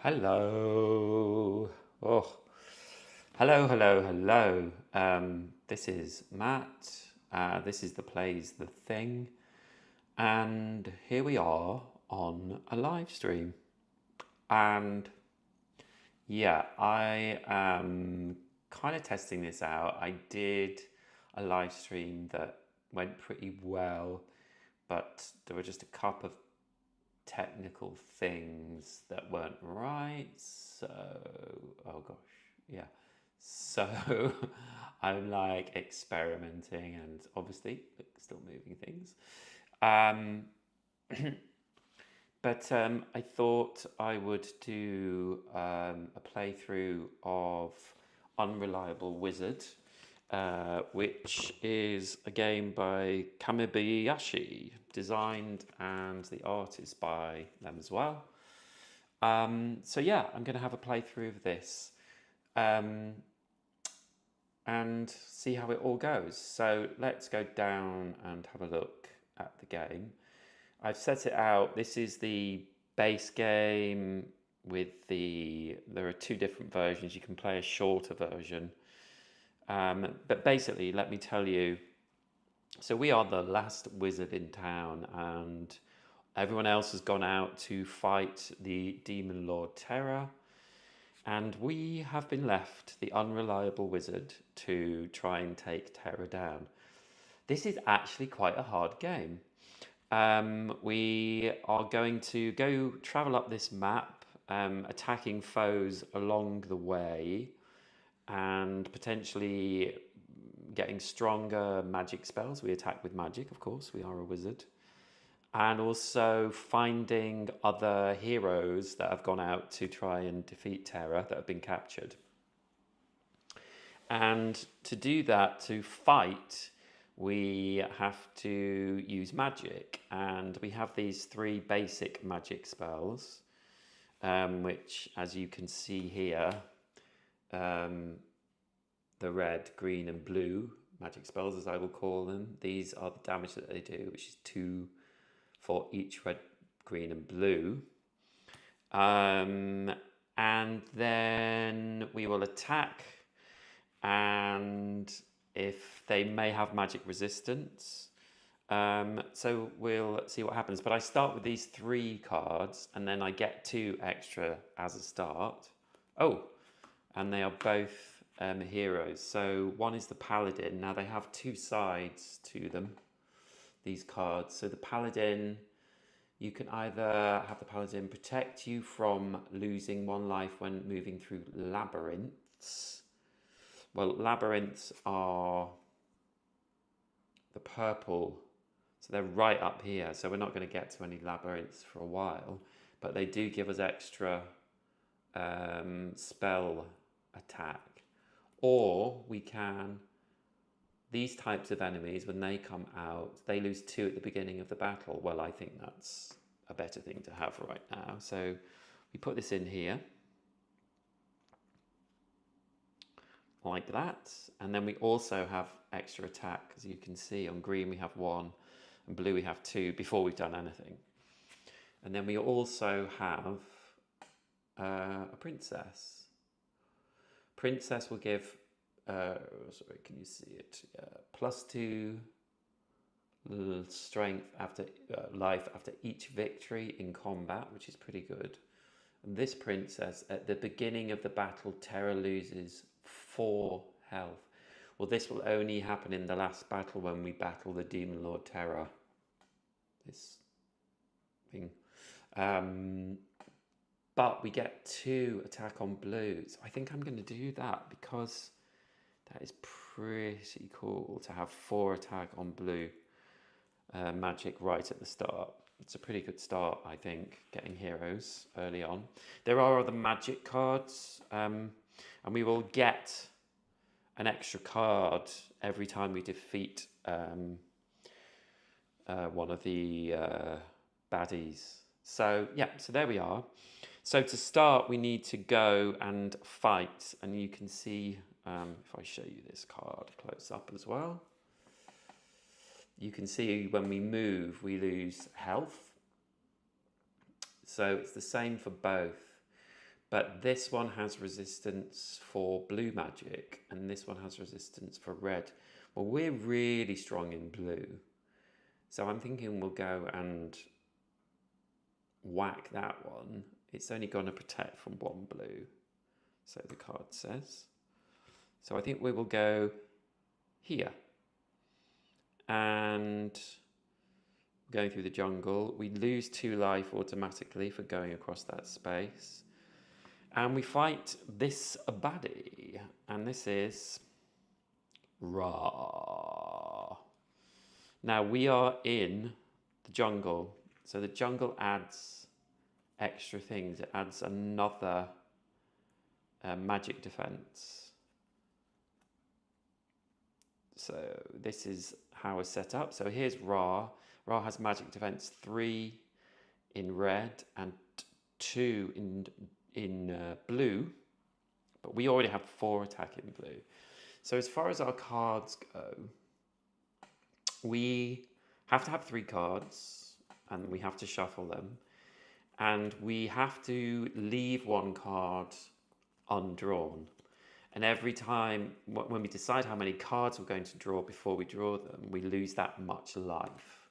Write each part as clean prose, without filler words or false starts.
Hello. Oh, hello. This is Matt. This is the plays the thing, and here we are on a live stream. And yeah, I am kind of testing this out. I did a live stream that went pretty well, but there were just a couple of technical things that weren't right. So, oh gosh, yeah. So I'm like experimenting and obviously still moving things. Um, but I thought I would do a playthrough of Unreliable Wizard, which is a game by Kamibayashi, designed and the art is by them as well. So yeah, I'm going to have a playthrough of this um, and see how it all goes. So let's go down and have a look at the game. I've set it out. This is the base game with there are two different versions. You can play a shorter version. But basically, let me tell you, so we are the last wizard in town and everyone else has gone out to fight the Demon Lord Terror. And we have been left, the unreliable wizard, to try and take Terror down. This is actually quite a hard game. We are going to go travel up this map, attacking foes along the way, and potentially getting stronger magic spells. We attack with magic, of course, we are a wizard. And also finding other heroes that have gone out to try and defeat Terror that have been captured. And to do that, to fight, we have to use magic. And we have these three basic magic spells, which, as you can see here, the red, green, and blue magic spells, as I will call them. These are the damage that they do, which is 2 for each red, green, and blue. And then we will attack, and if they may have magic resistance. So we'll see what happens. But I start with these 3 cards, and then I get 2 extra as a start. Oh, and they are both heroes. So one is the Paladin. Now they have 2 sides to them, these cards. So the Paladin, you can either have the Paladin protect you from losing 1 life when moving through labyrinths. Well, labyrinths are the purple, so they're right up here. So we're not going to get to any labyrinths for a while, but they do give us extra spell attack. Or we can, these types of enemies, when they come out, they lose 2 at the beginning of the battle. Well, I think that's a better thing to have right now. So we put this in here, like that. And then we also have extra attack. As you can see, on green we have 1, and blue we have 2 before we've done anything. And then we also have a princess. Princess will give, sorry, can you see it? +2 strength after life after each victory in combat, which is pretty good. And this princess, at the beginning of the battle, Terror loses 4 health. Well, this will only happen in the last battle when we battle the Demon Lord Terror. This thing. But we get 2 attack on blue. So I think I'm going to do that because that is pretty cool to have 4 attack on blue magic right at the start. It's a pretty good start, I think, getting heroes early on. There are other magic cards, and we will get an extra card every time we defeat one of the baddies. So yeah, so there we are. So to start, we need to go and fight, and you can see, if I show you this card close up as well, you can see when we move, we lose health. So it's the same for both. But this one has resistance for blue magic, and this one has resistance for red. Well, we're really strong in blue. So I'm thinking we'll go and whack that one. It's only going to protect from one blue, so the card says. So I think we will go here. And going through the jungle, we lose 2 life automatically for going across that space. And we fight this baddie, and this is Ra. Now we are in the jungle, so the jungle adds extra things. It adds another magic defense. So this is how it's set up. So here's Ra. Ra has magic defense 3 in red and 2 in blue, but we already have 4 attack in blue. So as far as our cards go, we have to have 3 cards and we have to shuffle them, and we have to leave 1 card undrawn. And every time when we decide how many cards we're going to draw before we draw them, we lose that much life.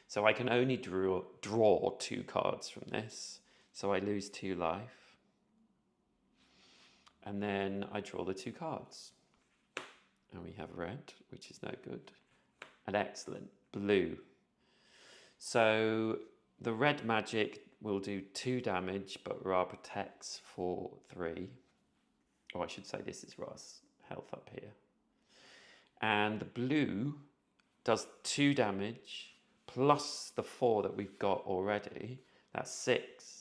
So I can only draw 2 cards from this, so I lose 2 life. And then I draw the 2 cards. And we have red, which is no good. And excellent, blue. So the red magic will do 2 damage, but Ra protects for 3. Or I should say this is Ra's health up here. And the blue does 2 damage, plus the 4 that we've got already. That's 6.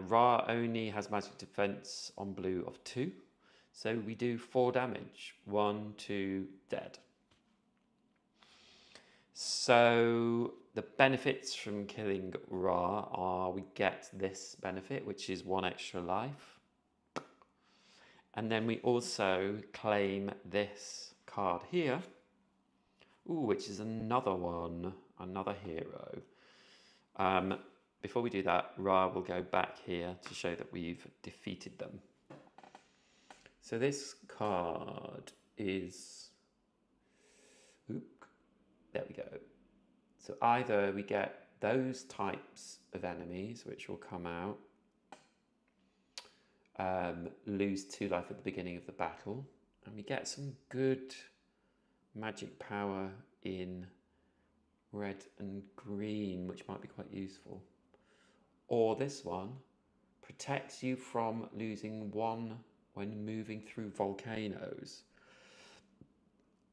Ra only has magic defense on blue of 2. So we do 4 damage. 1, 2, dead. So the benefits from killing Ra are we get this benefit, which is 1 extra life. And then we also claim this card here, which is another one, another hero. Before we do that, Ra will go back here to show that we've defeated them. So this card is, there we go. So either we get those types of enemies, which will come out, lose 2 life at the beginning of the battle, and we get some good magic power in red and green, which might be quite useful. Or this one protects you from losing 1 when moving through volcanoes.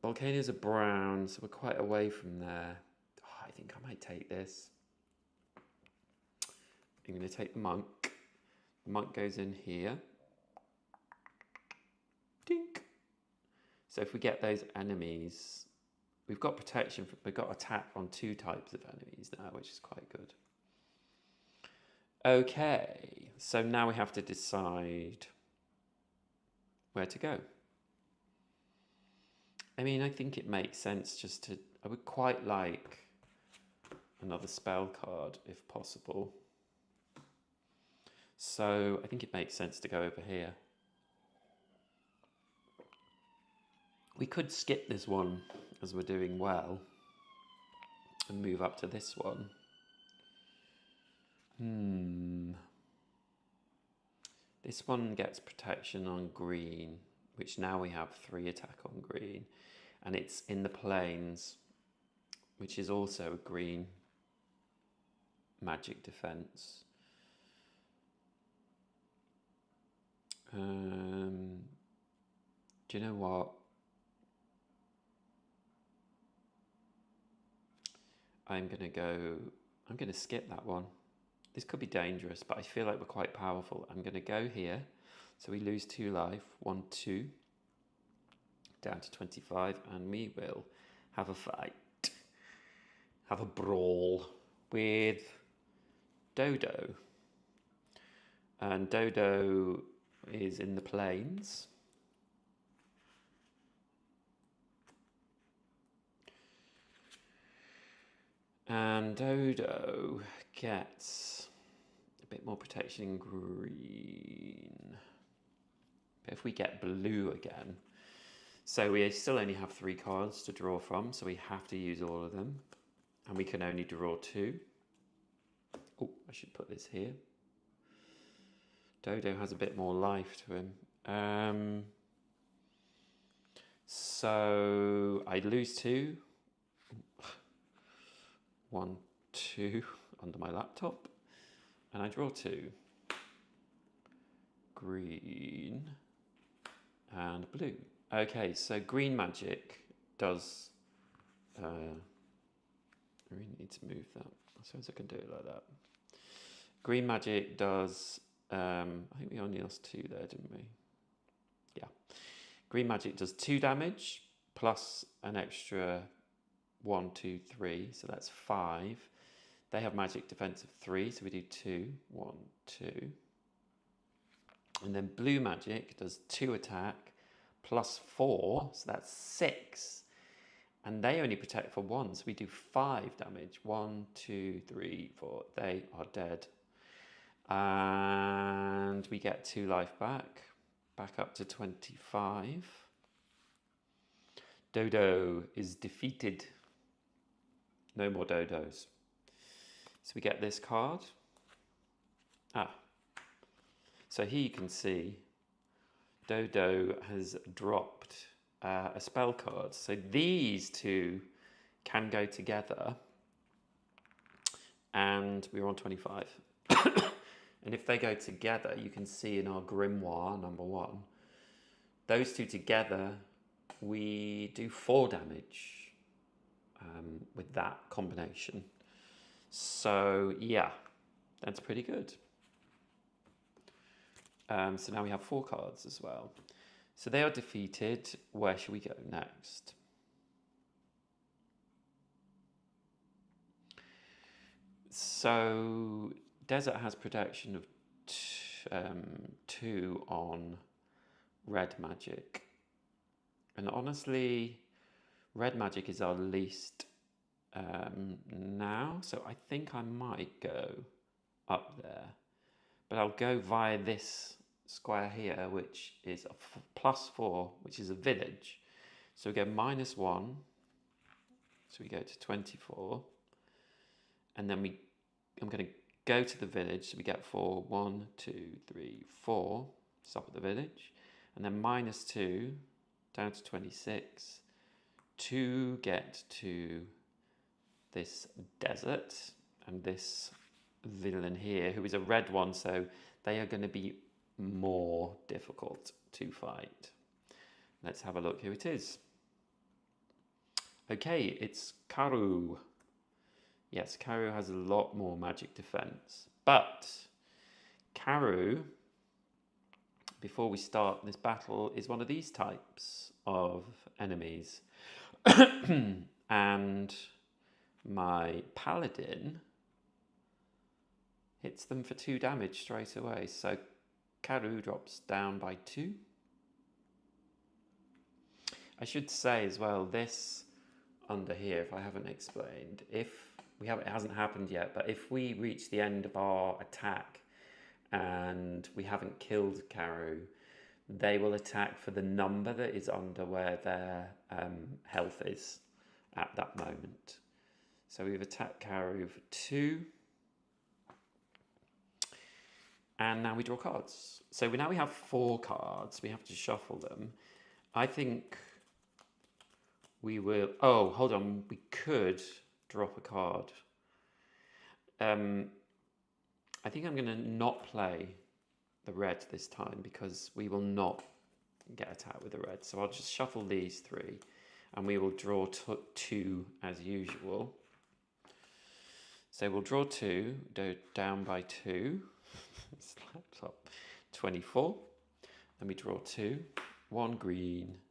Volcanoes are brown, so we're quite away from there. I think I might take this. I'm going to take the monk. The monk goes in here. Dink. So if we get those enemies, we've got protection, we've got attack on 2 types of enemies now, which is quite good. Okay, so now we have to decide where to go. I mean, I think it makes sense just to, I would quite like another spell card if possible. So I think it makes sense to go over here. We could skip this one as we're doing well and move up to this one. This one gets protection on green, which now we have 3 attack on green, and it's in the plains, which is also a green magic defense. Do you know what? I'm going to skip that one. This could be dangerous, but I feel like we're quite powerful. I'm going to go here. So we lose 2 life, 1, 2, down to 25, and we will have a fight. Have a brawl with Dodo. And Dodo is in the plains. And Dodo gets bit more protection in green. But if we get blue again, so we still only have 3 cards to draw from, so we have to use all of them. And we can only draw 2. Oh, I should put this here. Dodo has a bit more life to him. So I lose 2. 1, 2 under my laptop. And I draw 2. Green and blue. Okay, so green magic does... I really need to move that. I suppose I can do it like that. Green magic does... I think we only lost 2 there, didn't we? Yeah. Green magic does 2 damage plus an extra 1, 2, 3. So that's 5. They have magic defense of 3, so we do 2. 1, 2. And then blue magic does 2 attack plus 4, so that's 6. And they only protect for 1, so we do 5 damage. 1, 2, 3, 4. They are dead. And we get 2 life back up to 25. Dodo is defeated. No more dodos. So we get this card. So here you can see Dodo has dropped a spell card. So these 2 can go together. And we're on 25. And if they go together, you can see in our Grimoire, number 1, those 2 together, we do 4 damage with that combination. So yeah, that's pretty good. So now we have 4 cards as well. So they are defeated. Where should we go next? So Desert has protection of 2 on red magic. And honestly, red magic is our least now. So I think I might go up there. But I'll go via this square here, which is a +4, which is a village. So we go -1. So we go to 24. And then I'm going to go to the village. So we get 4. 1, 2, 3, 4. Stop at the village. And then -2 down to 26 to get to this desert and this villain here, who is a red one, so they are going to be more difficult to fight. Let's have a look who it is. Okay, it's Karu. Yes, Karu has a lot more magic defense, but Karu, before we start this battle, is one of these types of enemies. And my paladin hits them for 2 damage straight away. So Karu drops down by 2. I should say as well, this under here, if I haven't explained, it hasn't happened yet, but if we reach the end of our attack and we haven't killed Karu, they will attack for the number that is under where their health is at that moment. So we've attacked Karu for 2. And now we draw cards. So now we have 4 cards. We have to shuffle them. I think we will... Oh, hold on. We could drop a card. I think I'm going to not play the red this time because we will not get attacked with the red. So I'll just shuffle these 3 and we will draw 2 as usual. So we'll draw 2, go down by 2. This laptop. 24. Then we draw 2. 1 green.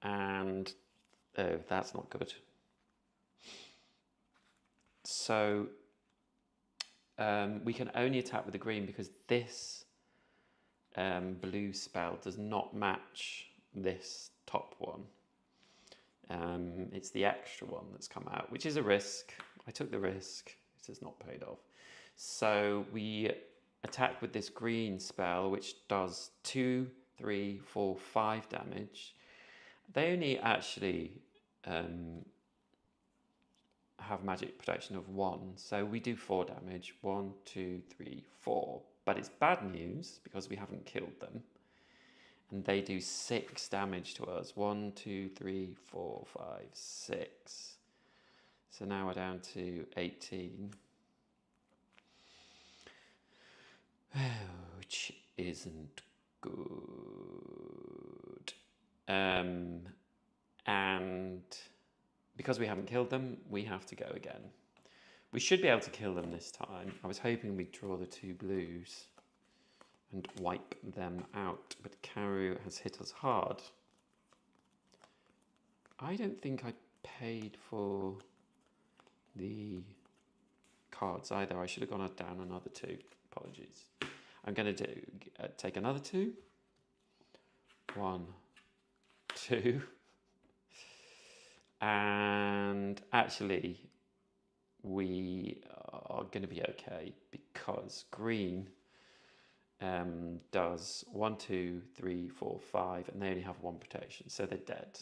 And oh, that's not good. So we can only attack with the green because this blue spell does not match this top one. It's the extra one that's come out, which is a risk. I took the risk. It has not paid off. So we attack with this green spell, which does 2, 3, 4, 5 damage. They only actually have magic protection of 1, so we do 4 damage. 1, 2, 3, 4. But it's bad news because we haven't killed them. And they do 6 damage to us. 1, 2, 3, 4, 5, 6. So now we're down to 18. Which isn't good. And because we haven't killed them, we have to go again. We should be able to kill them this time. I was hoping we'd draw the 2 blues and wipe them out, but Karu has hit us hard. I don't think I paid for the cards either. I should have gone down another 2. Apologies. I'm going to take another 2. 1, 2. And actually, we are going to be okay because green does 1, 2, 3, 4, 5, and they only have 1 protection, so they're dead.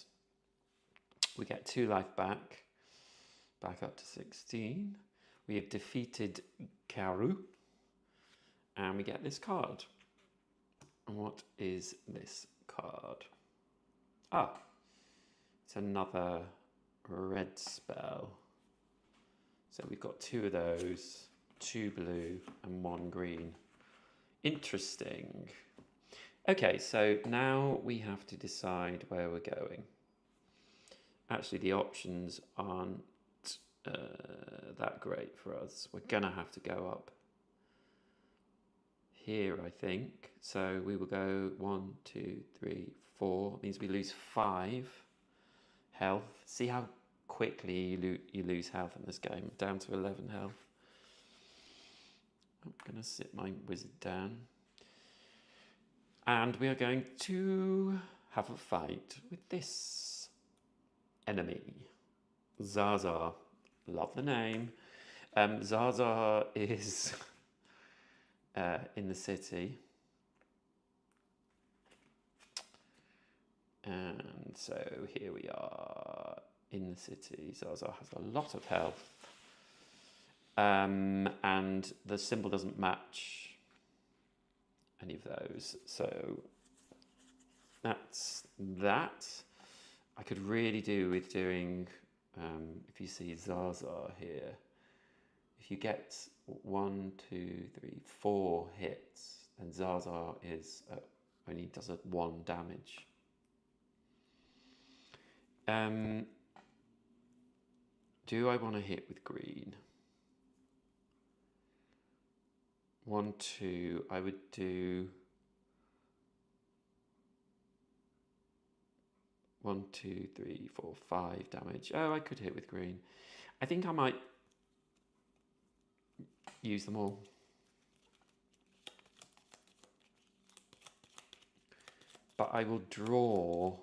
We get 2 life back up to 16. We have defeated Karu, and we get this card. And what is this card? Ah, it's another red spell. So we've got 2 of those, 2 blue and 1 green. Interesting. Okay, so now we have to decide where we're going. Actually, the options aren't that great for us. We're gonna have to go up here, I think. So we will go 1, 2, 3, 4. It means we lose 5 health. See how quickly you lose health in this game. Down to 11 health. I'm going to sit my wizard down. And we are going to have a fight with this enemy. Zaza. Love the name. Zaza is in the city. And so here we are in the city. Zaza has a lot of health. And the symbol doesn't match any of those. So that's that. I could really do with doing, if you see Zaza here, if you get 1, 2, 3, 4 hits, then Zaza is only does 1 damage. Do I want to hit with green? 1, 2, I would do 1, 2, 3, 4, 5 damage. Oh, I could hit with green. I think I might use them all. But I will draw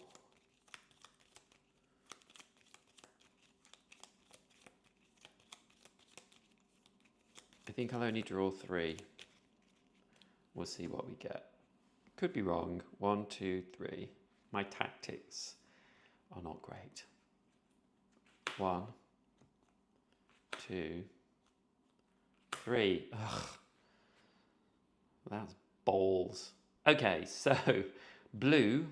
I think I'll only draw 3. We'll see what we get. Could be wrong. 1, 2, 3. My tactics are not great. 1, 2, 3. Ugh. That's balls. Okay, so blue,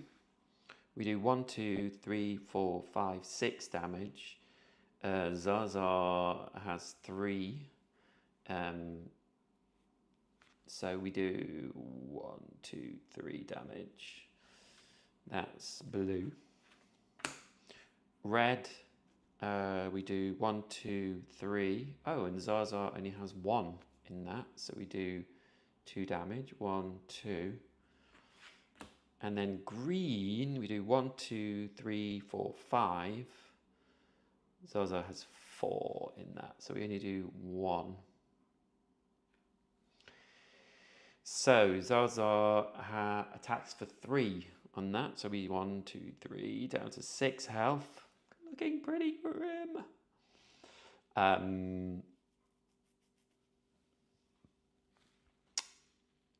we do 1, 2, 3, 4, 5, 6 damage. Zaza has 3. So we do 1, 2, 3 damage. That's blue. Red, we do 1, 2, 3. Oh, and Zaza only has 1 in that, so we do 2 damage. 1, 2. And then green, we do 1, 2, 3, 4, 5. Zaza has 4 in that, so we only do 1. So Zaza attacks for 3 on that. So we 1, 2, 3 down to 6 health. Looking pretty grim.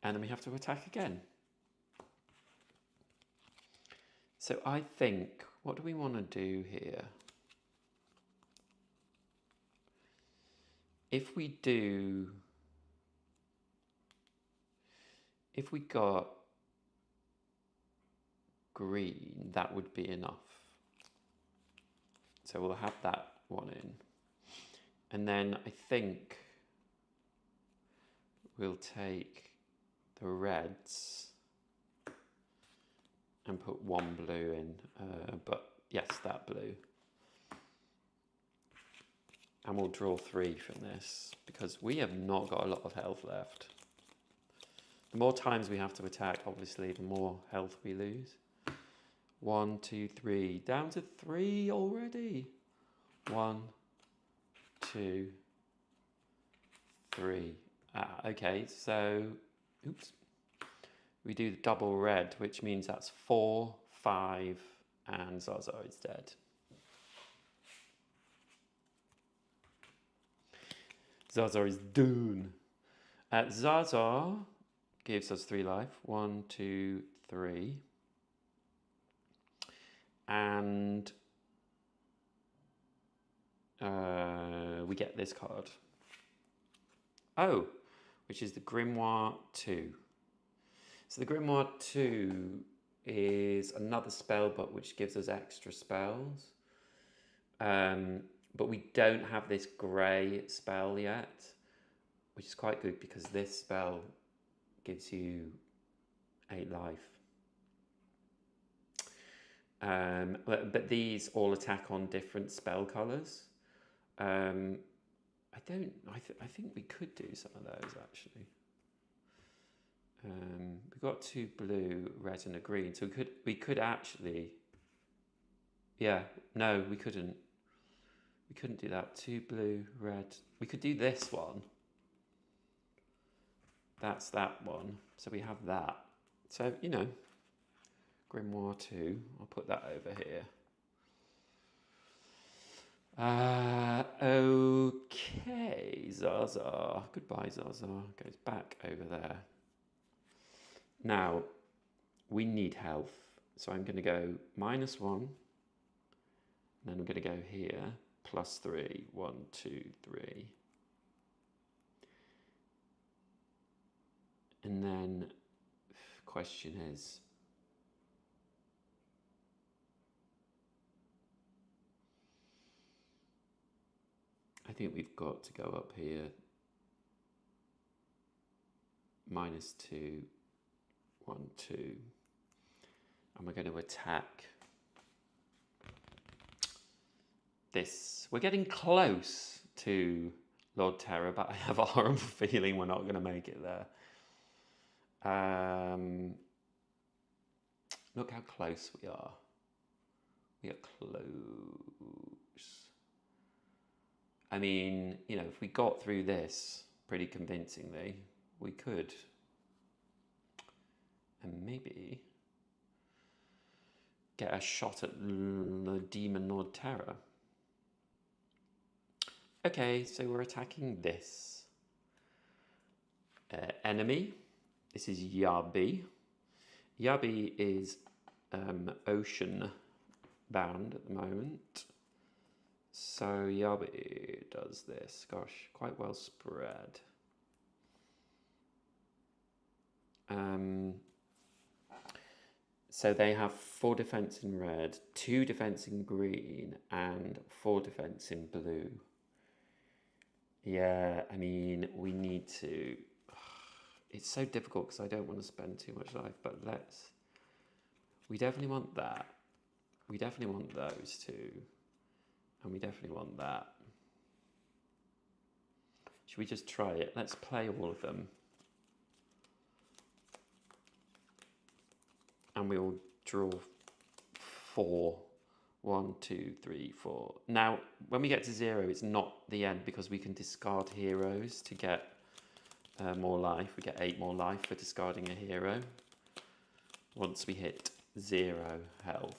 And then we have to attack again. So I think, what do we want to do here? If we got green, that would be enough. So we'll have that one in. And then I think we'll take the reds and put one blue in, but yes, that blue. And we'll draw 3 from this, because we have not got a lot of health left. The more times we have to attack, obviously, the more health we lose. 1, 2, 3. Down to 3 already. 1, 2, 3. Okay, so, oops. We do the double red, which means that's 4, 5, and Zaza is dead. Zaza is done. Zaza gives us 3 life. 1, 2, 3. And we get this card. Oh, which is the Grimoire 2. So the Grimoire 2 is another spell book which gives us extra spells. But we don't have this grey spell yet, which is quite good because this spell gives you 8 life. But these all attack on different spell colours. I think we could do some of those actually. We've got 2 blue, red, and a green, so we could actually. Yeah, no, we couldn't. We couldn't do that. 2 blue, red. We could do this one. That's that one. So we have that. So, you know, Grimoire 2. I'll put that over here. Okay, Zaza. Goodbye, Zaza. Goes back over there. Now, we need health. So I'm going to go -1. And then I'm going to go here. +3. 1, 2, 3. And then, question is, I think we've got to go up here. -2, 1, 2. And we're going to attack this. We're getting close to Lord Terror, but I have a horrible feeling we're not going to make it there. Look how close we are. We are close. I mean, you know, if we got through this pretty convincingly, we could. And maybe get a shot at the Demon Lord Terror. Okay, so we're attacking this enemy. This is Yabi. Yabi is ocean bound at the moment. So Yabi does this. Gosh, quite well spread. So they have 4 defense in red, 2 defense in green, and 4 defense in blue. Yeah, I mean, we need to. It's so difficult because I don't want to spend too much life, but we definitely want that. We definitely want those 2. And we definitely want that. Should we just try it? Let's play all of them. And we'll draw 4. 1, 2, 3, 4. Now, when we get to 0, it's not the end because we can discard heroes to get more life. We get 8 more life for discarding a hero once we hit 0 health.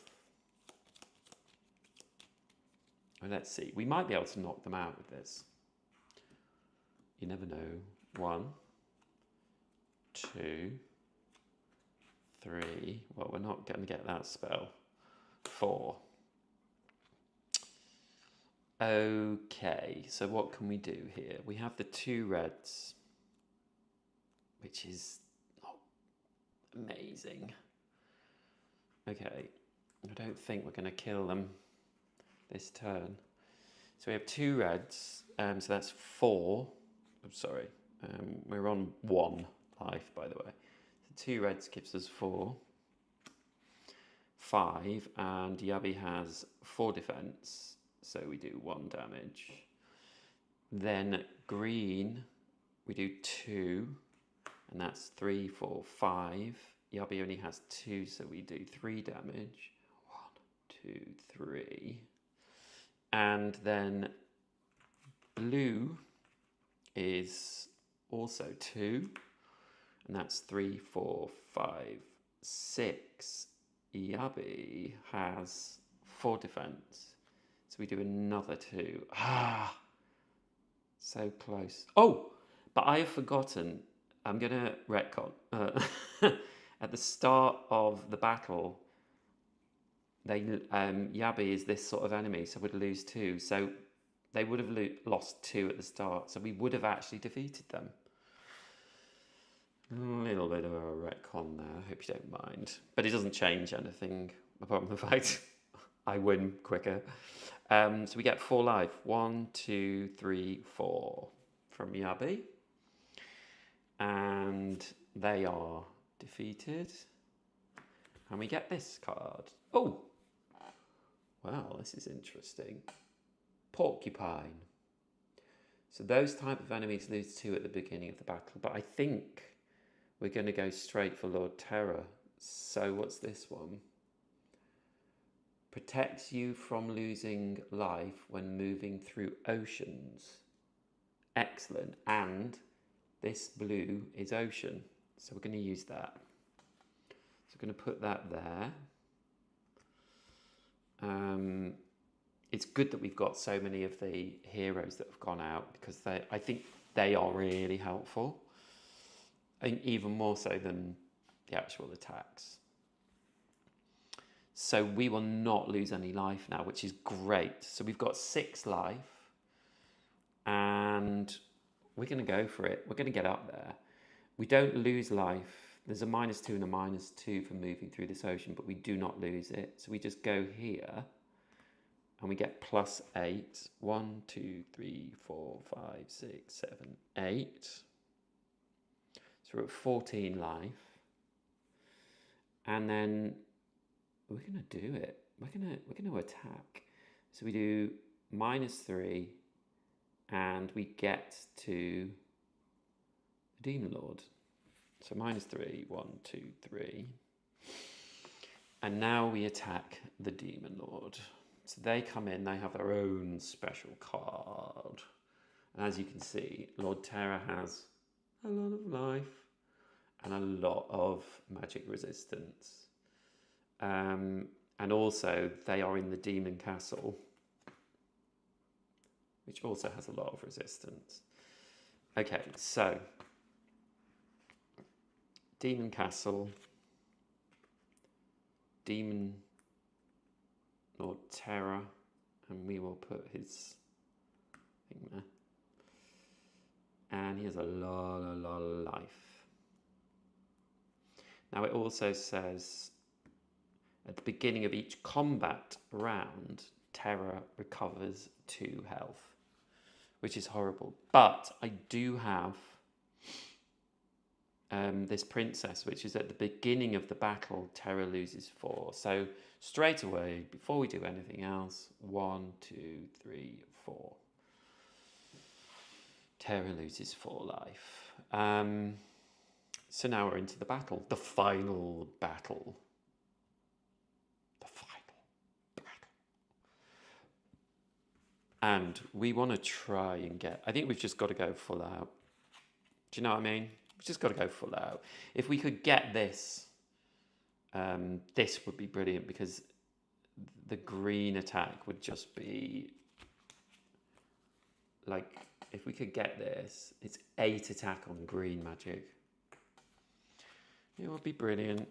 And let's see. We might be able to knock them out with this. You never know. 1, 2, 3. Well, we're not going to get that spell. 4. Okay, so what can we do here? We have the 2 reds, which is not amazing. Okay, I don't think we're going to kill them this turn. So we have 2 reds, so that's 4. I'm sorry, we're on 1 life, by the way. So 2 reds gives us 4. 5, and Yabi has 4 defense, so we do 1 damage. Then green, we do 2, and that's 3, 4, 5. Yabi only has 2, so we do 3 damage. 1, 2, 3. And then blue is also 2, and that's 3, 4, 5, 6. Yabi has 4 defense, so we do another 2. Ah, so close. Oh, but I have forgotten. I'm gonna retcon. At the start of the battle, Yabi is this sort of enemy, so would lose 2. So they would have lost 2 at the start, so we would have actually defeated them. A little bit of a retcon there, I hope you don't mind. But it doesn't change anything apart from the fact I win quicker. So we get 4 life. 1, 2, 3, 4 from Yabi. And they are defeated. And we get this card. Oh! Wow, this is interesting. Porcupine. So those type of enemies lose 2 at the beginning of the battle. But I think we're going to go straight for Lord Terror. So what's this one? Protects you from losing life when moving through oceans. Excellent. And this blue is ocean. So we're going to use that. So we're going to put that there. It's good that we've got so many of the heroes that have gone out, because I think they are really helpful. I think even more so than the actual attacks. So we will not lose any life now, which is great. So we've got 6 life, and we're going to go for it. We're going to get up there. We don't lose life. There's a -2 and a -2 for moving through this ocean, but we do not lose it. So we just go here, and we get +8. 1, 2, 3, 4, 5, 6, 7, 8. So we're at 14 life. And then we're going to do it. We're going to attack. So we do -3, and we get to the Demon Lord. So -3, 1, 2, 3. And now we attack the Demon Lord. So they come in, they have their own special card. And as you can see, Lord Terror has a lot of life and a lot of magic resistance. And also they are in the Demon Castle, which also has a lot of resistance. Okay, so Demon Castle, Demon Lord Terror, and we will put his thing there. And he has a lot of life. Now it also says at the beginning of each combat round, Terror recovers 2 health, which is horrible. But I do have this princess, which is at the beginning of the battle, Terror loses 4. So straight away, before we do anything else, 1, 2, 3, 4. Terror loses 4 life. So now we're into the battle, the final battle. And we want to try and I think we've just got to go full out. Do you know what I mean? We've just got to go full out. If we could get this, this would be brilliant, because the green attack would just be like, if we could get this, it's 8 attack on green magic. It would be brilliant.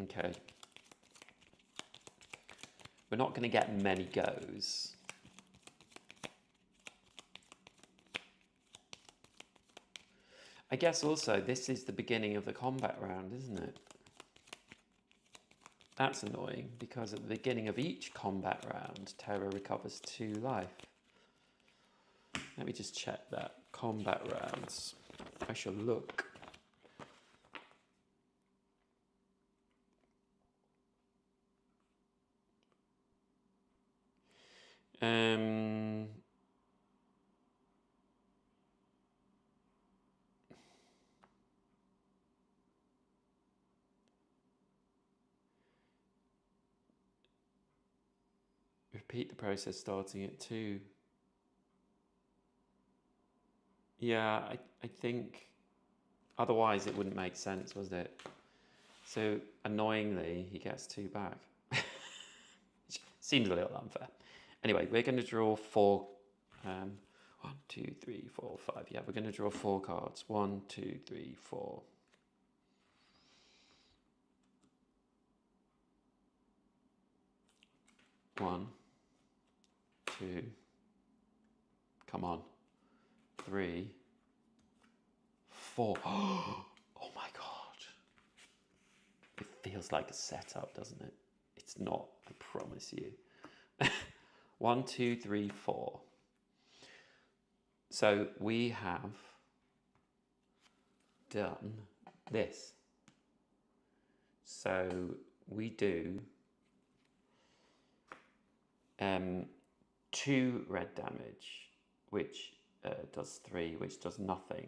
Okay. We're not going to get many goes. I guess also this is the beginning of the combat round, isn't it? That's annoying because at the beginning of each combat round, Terra recovers 2 life. Let me just check that. Combat rounds. I shall look. Repeat the process starting at 2. Yeah, I think otherwise it wouldn't make sense, was it? So annoyingly, he gets 2 back. Seems a little unfair. Anyway, we're going to draw 4. 1, 2, 3, 4, 5. Yeah, we're going to draw 4 cards. 1, 2, 3, 4. One, 2. Come on. 3, 4. Oh my god. It feels like a setup, doesn't it? It's not, I promise you. 1, 2, 3, 4. So we have done this. So we do 2 red damage, which does 3, which does nothing.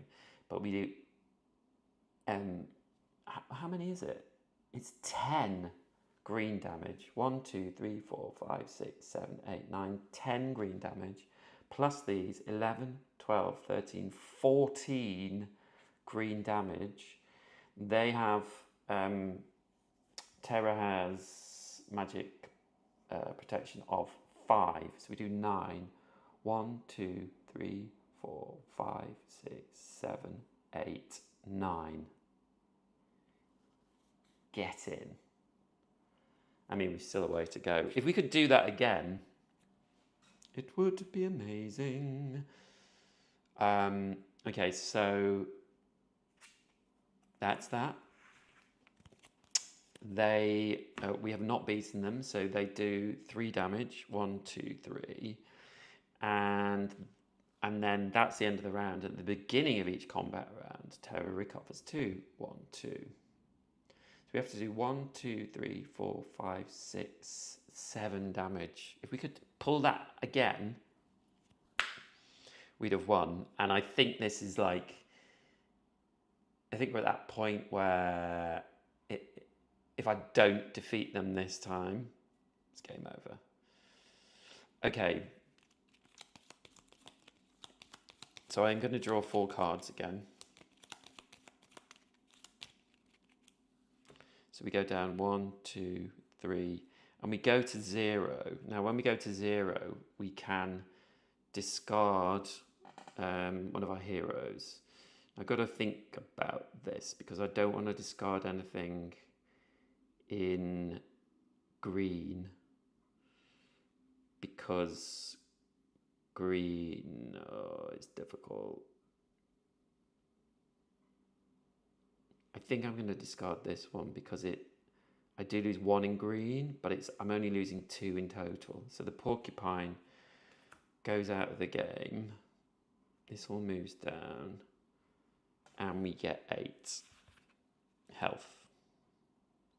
But we do, how many is it? It's 10 green damage. 1, 2, 3, 4, 5, 6, 7, 8, 9, 10 green damage. Plus these, 11, 12, 13, 14 green damage. They have, Terra has magic protection of 5. So we do 9. 1, 2, 3, 4, 5, 6, 7, 8, 9. Get in. I mean, we've still a way to go. If we could do that again, it would be amazing. Okay, so that's that. They, we have not beaten them, so they do 3 damage. 1, 2, 3. And then that's the end of the round. At the beginning of each combat round, Terra recovers 2. 1, 2. So we have to do 1, 2, 3, 4, 5, 6, 7 damage. If we could pull that again, we'd have won. And I think this is like, I think we're at that point where if I don't defeat them this time, it's game over. Okay. So I'm going to draw 4 cards again. So we go down 1, 2, 3, and we go to 0. Now, when we go to 0, we can discard one of our heroes. I've got to think about this because I don't want to discard anything in green because green is difficult. I think I'm going to discard this one because I do lose 1 in green, but I'm only losing 2 in total. So the porcupine goes out of the game. This all moves down, and we get 8 health.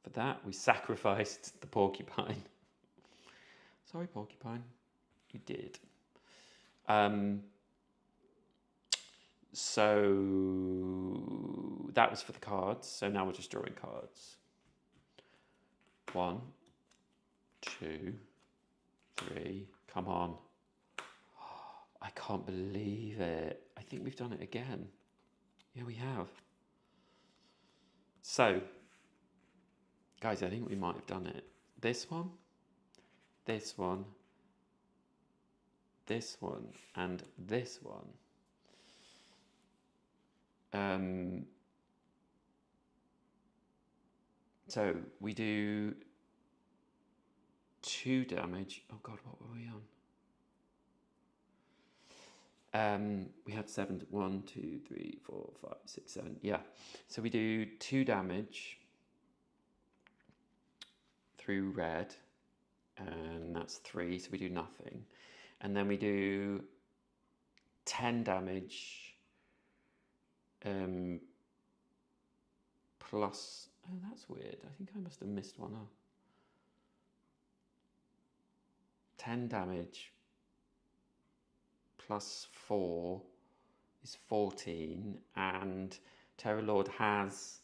For that, we sacrificed the porcupine. Sorry, porcupine. You did. So that was for the cards. So now we're just drawing cards. 1, 2, 3. Come on. I can't believe it. I think we've done it again. Yeah, we have. So, guys, I think we might have done it. This one, this one, this one, and this one. So we do 2 damage. Oh God, what were we on? We had 7. 1, 2, 3, 4, 5, 6, 7. Yeah. So we do 2 damage through red, and that's 3. So we do nothing, and then we do 10 damage. Plus. Oh, that's weird. I think I must have missed one up. 10 damage plus 4 is 14, and Terror Lord has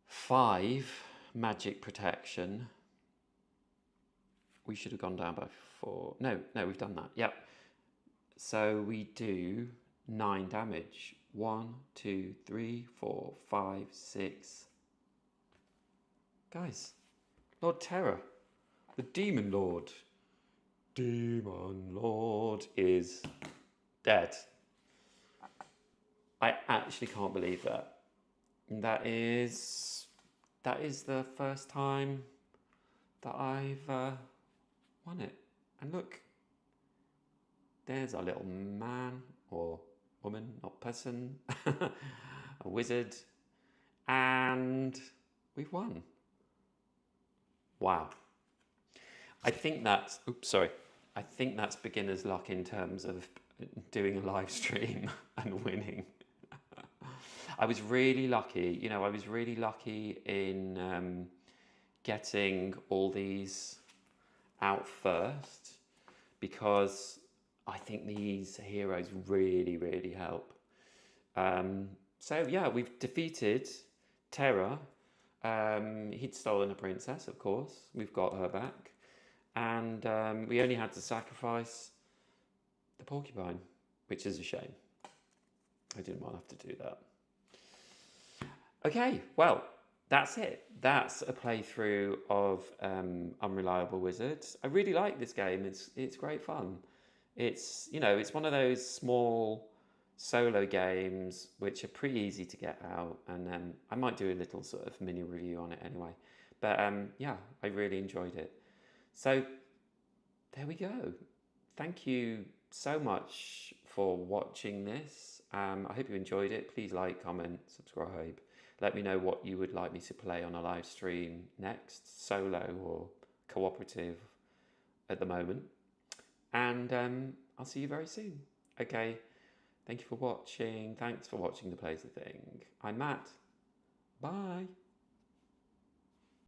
5 magic protection. We should have gone down by 4. No, we've done that. Yep. So we do 9 damage. 1, 2, 3, 4, 5, 6. Guys, Lord Terror, the Demon Lord. Demon Lord is dead. I actually can't believe that. That is the first time that I've won it. And look, there's our little man or woman, not person, a wizard, and we've won. Wow. I think that's beginner's luck in terms of doing a live stream and winning. I was really lucky, I was really lucky in getting all these out first, because I think these heroes really, really help. So yeah, we've defeated Terra. He'd stolen a princess, of course. We've got her back. And we only had to sacrifice the porcupine, which is a shame. I didn't want to have to do that. Okay, well, that's it. That's a playthrough of Unreliable Wizard. I really like this game. It's great fun. It's it's one of those small solo games which are pretty easy to get out, and I might do a little sort of mini review on it anyway. But yeah, I really enjoyed it. So there we go. Thank you so much for watching this. I hope you enjoyed it. Please like, comment, subscribe. Let me know what you would like me to play on a live stream next, solo or cooperative at the moment. And I'll see you very soon. Okay, thank you for watching. Thanks for watching the Plays the Thing. I'm Matt. Bye.